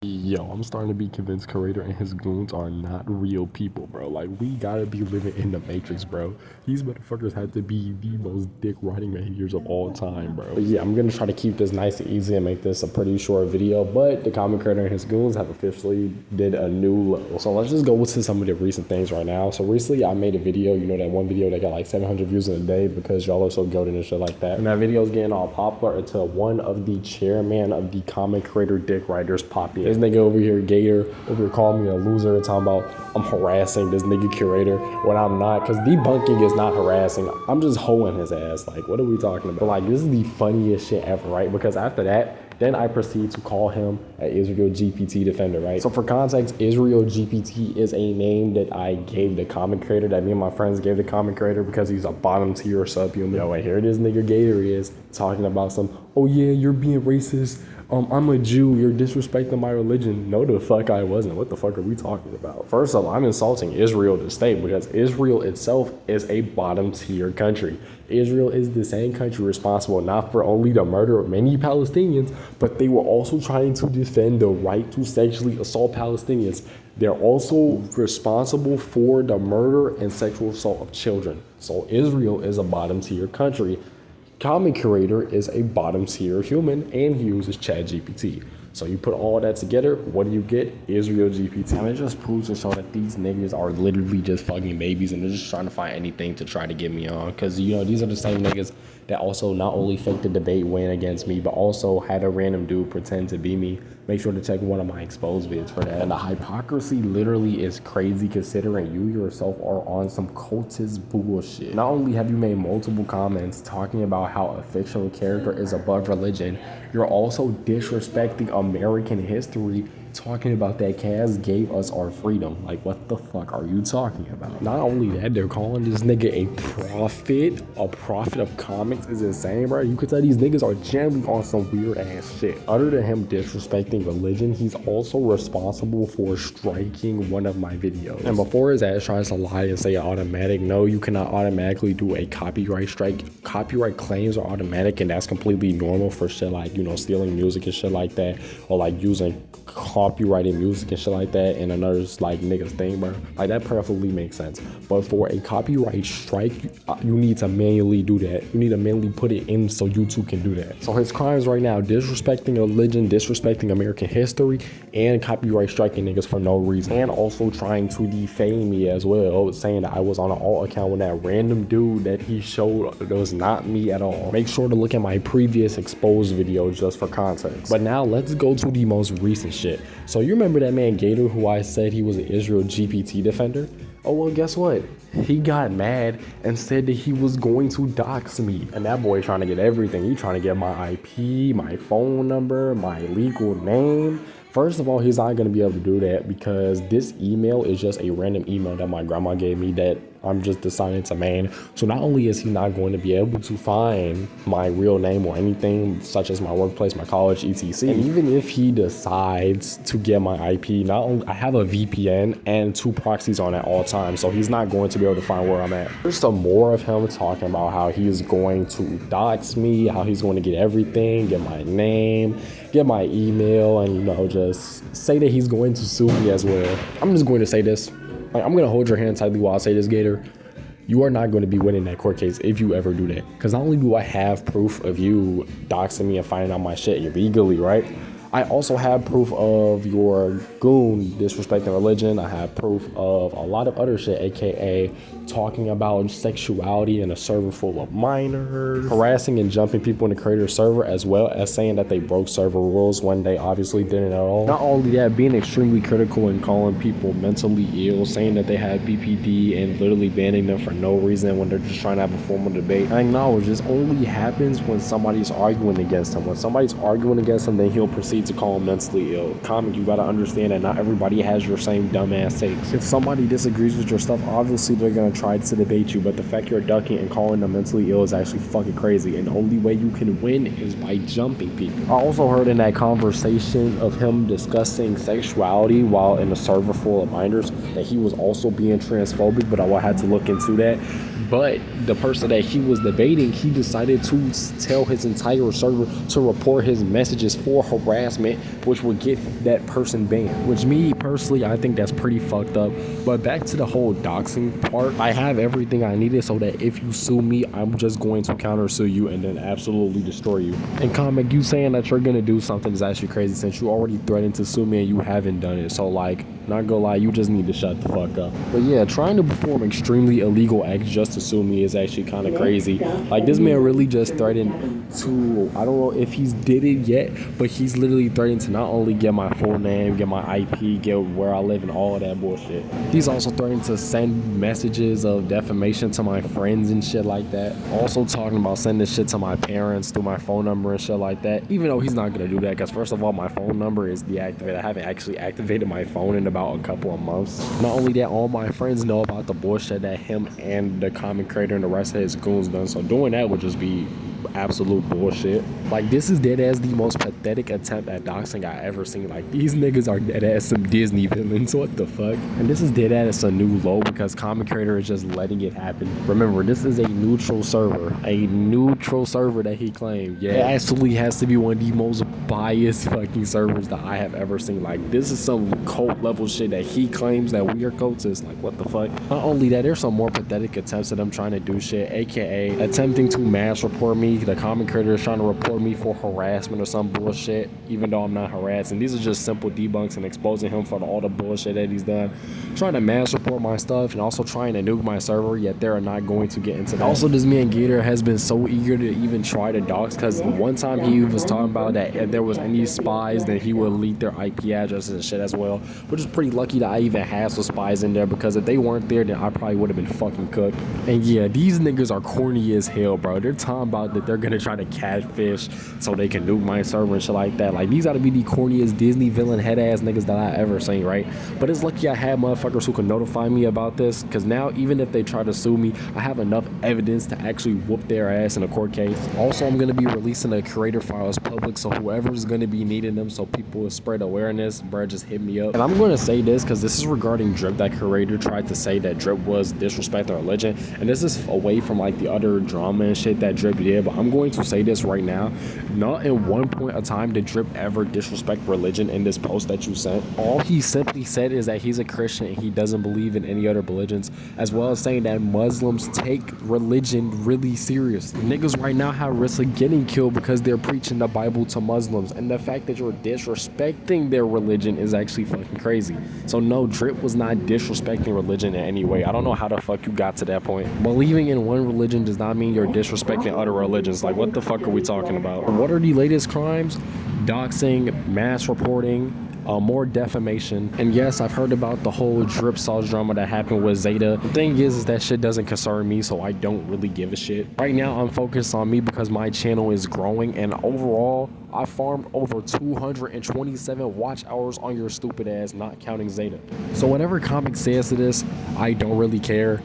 Yo, I'm starting to be convinced Curator and his goons are not real people, bro. Like, we gotta be living in the Matrix, bro. These motherfuckers had to be the most dick riding behaviors of all time, bro. But yeah, I'm gonna try to keep this nice and easy and make this a pretty short video, but the comic Curator and his goons have officially did a new level. So let's just go into some of the recent things right now. So recently I made a video, you know, that one video that got like 700 views in a day because y'all are so goated and shit like that. And that video is getting all popular until one of the chairman of the comic Curator dick riders popped in. This nigga over here, Gator, over here calling me a loser and talking about I'm harassing this nigga Curator when I'm not, because debunking is not harassing. I'm just hoeing his ass. Like, what are we talking about? But like, this is the funniest shit ever, right? Because after that, then I proceed to call him an Israel GPT defender, right? So for context, Israel GPT is a name that I gave the comic creator, that me and my friends gave the comic creator because he's a bottom tier subhuman. Yo, and here this nigga Gator is talking about some, oh yeah, you're being racist. I'm a Jew, you're disrespecting my religion. No, the fuck I wasn't. What the fuck are we talking about? First of all, I'm insulting Israel, the state, because Israel itself is a bottom tier country. Israel is the same country responsible not for only the murder of many Palestinians, but they were also trying to defend the right to sexually assault Palestinians. They're also responsible for the murder and sexual assault of children. So Israel is a bottom tier country. Comic Curator is a bottom tier human and he uses ChatGPT. So you put all that together, what do you get? Israel GPT. And it just proves to show that these niggas are literally just fucking babies and they're just trying to find anything to try to get me on. Cause you know, these are the same niggas that also not only faked the debate win against me, but also had a random dude pretend to be me. Make sure to check one of my exposed vids for that. And the hypocrisy literally is crazy considering you yourself are on some cultist bullshit. Not only have you made multiple comments talking about how a fictional character is above religion, you're also disrespecting American history, talking about that Cass gave us our freedom. Like, what the fuck are you talking about? Not only that, they're calling this nigga a prophet of comics is insane, bro. You could tell these niggas are generally on some weird ass shit. Other than him disrespecting religion, he's also responsible for striking one of my videos. And before his ass tries to lie and say automatic, no, you cannot automatically do a copyright strike. Copyright claims are automatic and that's completely normal for shit like, you know, stealing music and shit like that, or like using copyrighted music and shit like that and another like niggas thing, bro. Like, that perfectly makes sense. But for a copyright strike, you need to manually do that. You need to manually put it in so YouTube can do that. So his crimes right now: disrespecting religion, disrespecting American history, and copyright striking niggas for no reason. And also trying to defame me as well, saying that I was on an alt account with that random dude that he showed that was not me at all. Make sure to look at my previous exposed video just for context. But now let's go to the most recent shit. So you remember that man Gator who I said he was an Israel GPT defender? Oh, well, guess what? He got mad and said that he was going to dox me. And that boy trying to get everything. He trying to get my IP, my phone number, my legal name. First of all, he's not going to be able to do that because this email is just a random email that my grandma gave me that I'm just deciding to main. So not only is he not going to be able to find my real name or anything such as my workplace, my college, etc. And even if he decides to get my IP, not only I have a VPN and 2 proxies on at all times, so he's not going to be able to find where I'm at. There's some more of him talking about how he is going to dox me, how he's going to get everything, get my name, get my email, and you know, just say that he's going to sue me as well. I'm just going to say this. Like, I'm going to hold your hand tightly while I say this, Gator. You are not going to be winning that court case if you ever do that. Because not only do I have proof of you doxing me and finding out my shit illegally, right? I also have proof of your goon disrespecting religion. I have proof of a lot of other shit, aka talking about sexuality in a server full of minors, harassing and jumping people in the Curator server, as well as saying that they broke server rules when they obviously didn't at all. Not only that, being extremely critical and calling people mentally ill, saying that they had BPD and literally banning them for no reason when they're just trying to have a formal debate. I acknowledge this only happens when somebody's arguing against him. When somebody's arguing against him, then he'll proceed to call him mentally ill. Comic, you gotta understand that not everybody has your same dumbass takes. If somebody disagrees with your stuff, obviously they're gonna try to debate you, but the fact you're ducking and calling them mentally ill is actually fucking crazy, and the only way you can win is by jumping people. I also heard in that conversation of him discussing sexuality while in a server full of minors that he was also being transphobic, but I had to look into that. But the person that he was debating, he decided to tell his entire server to report his messages for harassment harassment, which will get that person banned. Which me personally, I think that's pretty fucked up. But back to the whole doxing part, I have everything I needed so that if you sue me, I'm just going to counter sue you and then absolutely destroy you. And comic, you saying that you're gonna do something is actually crazy since you already threatened to sue me and you haven't done it. So like, not gonna lie, you just need to shut the fuck up. But yeah, trying to perform extremely illegal acts just to sue me is actually kind of crazy. Like, this man really just threatened to, I don't know if he's did it yet, but he's literally threatened to not only get my full name, get my IP, get where I live and all of that bullshit. He's also threatened to send messages of defamation to my friends and shit like that. Also talking about sending shit to my parents through my phone number and shit like that, even though he's not gonna do that because first of all, my phone number is deactivated. I haven't actually activated my phone in about a couple of months. Not only that, all my friends know about the bullshit that him and the comic creator and the rest of his goons done, so doing that would just be absolute bullshit. Like, this is dead as the most pathetic attempt at doxing I ever seen. Like, these niggas are dead ass some Disney villains. What the fuck? And this is dead ass a new low because comic creator is just letting it happen. Remember, this is a neutral server that he claimed. Yeah, it absolutely has to be one of the most biased fucking servers that I have ever seen. Like, this is some cult level shit that he claims that we are cultists. Like, what the fuck? Not only that, there's some more pathetic attempts at him trying to do shit, aka attempting to mass report me. The comic creator is trying to report me for harassment or some bullshit, even though I'm not harassing. These are just simple debunks and exposing him for all the bullshit that he's done. Trying to mass report my stuff and also trying to nuke my server, yet they're not going to get into that. Also, this man Gator has been so eager to even try to dox because one time he was talking about that if there was any spies, then he would leak their IP addresses and shit as well, which is pretty lucky that I even had some spies in there because if they weren't there, then I probably would have been fucking cooked. And yeah, these niggas are corny as hell, bro. They're talking about that they're gonna try to catfish so they can nuke my server and shit like that. Like, these gotta be the corniest Disney villain head ass niggas that I ever seen, right? But it's lucky I had motherfuckers who can notify me about this, because now even if they try to sue me, I have enough evidence to actually whoop their ass in a court case. Also, I'm gonna be releasing the Curator files public, so whoever's gonna be needing them so people will spread awareness, bro, just hit me up. And I'm gonna say this because this is regarding Drip. That Curator tried to say that Drip was disrespecting religion, and this is away from like the other drama and shit that Drip did, but I'm going to say this right now. Not in one point of time did Drip ever disrespect religion in this post that you sent. All he simply said is that he's a Christian and he doesn't believe in any other religions, as well as saying that Muslims take religion really serious. Niggas right now have risk of getting killed because they're preaching the Bible to Muslims, and the fact that you're disrespecting their religion is actually fucking crazy. So no, Drip was not disrespecting religion in any way. I don't know how the fuck you got to that point. Believing in one religion does not mean you're disrespecting other religions. Like, what the fuck are we talking about? What are the latest crimes? Doxing, mass reporting, more defamation. And yes, I've heard about the whole Drip sauce drama that happened with Zeta. The thing is that shit doesn't concern me, so I don't really give a shit. Right now, I'm focused on me because my channel is growing, and overall, I farmed over 227 watch hours on your stupid ass, not counting Zeta. So whatever comic says to this, I don't really care.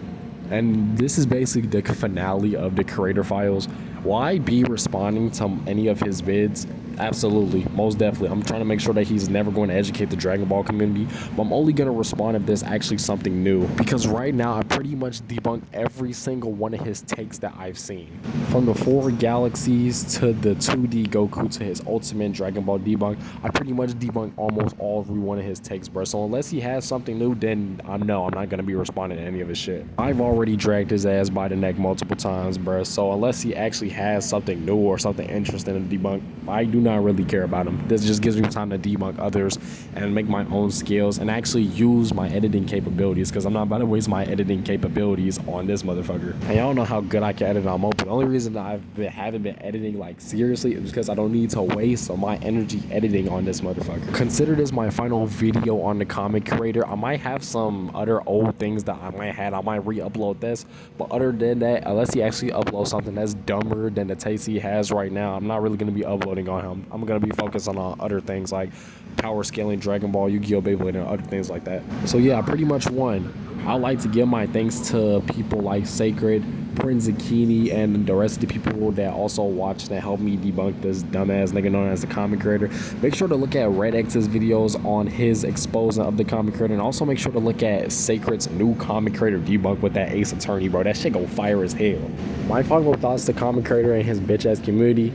And this is basically the finale of the Curator files. Will I be responding to any of his vids? Absolutely, most definitely. I'm trying to make sure that he's never going to educate the Dragon Ball community, but I'm only going to respond if there's actually something new, because right now I pretty much debunked every single one of his takes that I've seen. From the 4 galaxies to the 2D Goku to his ultimate Dragon Ball debunk, I pretty much debunked almost every one of his takes, bro. So unless he has something new, then I'm not going to be responding to any of his shit. I've already dragged his ass by the neck multiple times, bro. So unless he actually has something new or something interesting to debunk, I do not really care about him. This just gives me time to debunk others and make my own skills and actually use my editing capabilities, because I'm not about to waste my editing capabilities on this motherfucker. And y'all know how good I can edit on mobile. The only reason that haven't been editing like seriously is because I don't need to waste my energy editing on this motherfucker. Consider this my final video on the comic creator. I might have some other old things that I might have. I might re-upload this, but other than that, unless he actually uploads something that's dumber than the taste he has right now, I'm not really going to be uploading on him. I'm going to be focused on other things like power scaling, Dragon Ball, Yu-Gi-Oh! Beyblade, and other things like that. So yeah, I pretty much won. I'd like to give my thanks to people like Sacred, Prince Zucchini, and the rest of the people that also watched and helped me debunk this dumbass nigga known as the comic creator. Make sure to look at Red X's videos on his exposing of the comic creator, and also make sure to look at Sacred's new comic creator debunk with that Ace Attorney, bro. That shit go fire as hell. My final thoughts to comic creator and his bitch ass community: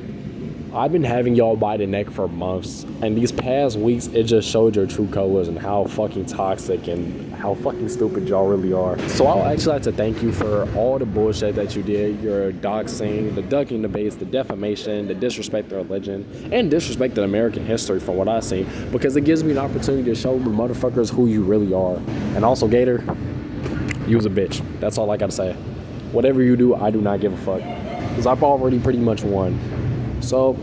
I've been having y'all by the neck for months, and these past weeks, it just showed your true colors and how fucking toxic and how fucking stupid y'all really are. So I'll actually like to thank you for all the bullshit that you did, your doxing, the ducking debates, the defamation, the disrespect to religion, and disrespect to American history from what I've seen, because it gives me an opportunity to show the motherfuckers who you really are. And also, Gator, you was a bitch. That's all I gotta say. Whatever you do, I do not give a fuck, because I've already pretty much won. So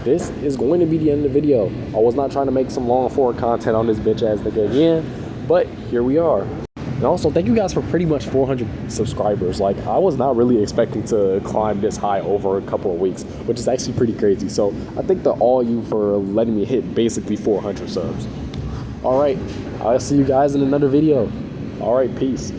this is going to be the end of the video. I was not trying to make some long forward content on this bitch ass nigga again, but here we are. And also, thank you guys for pretty much 400 subscribers. Like, I was not really expecting to climb this high over a couple of weeks, which is actually pretty crazy. So I thank all you for letting me hit basically 400 subs. All right, I'll see you guys in another video. All right, peace.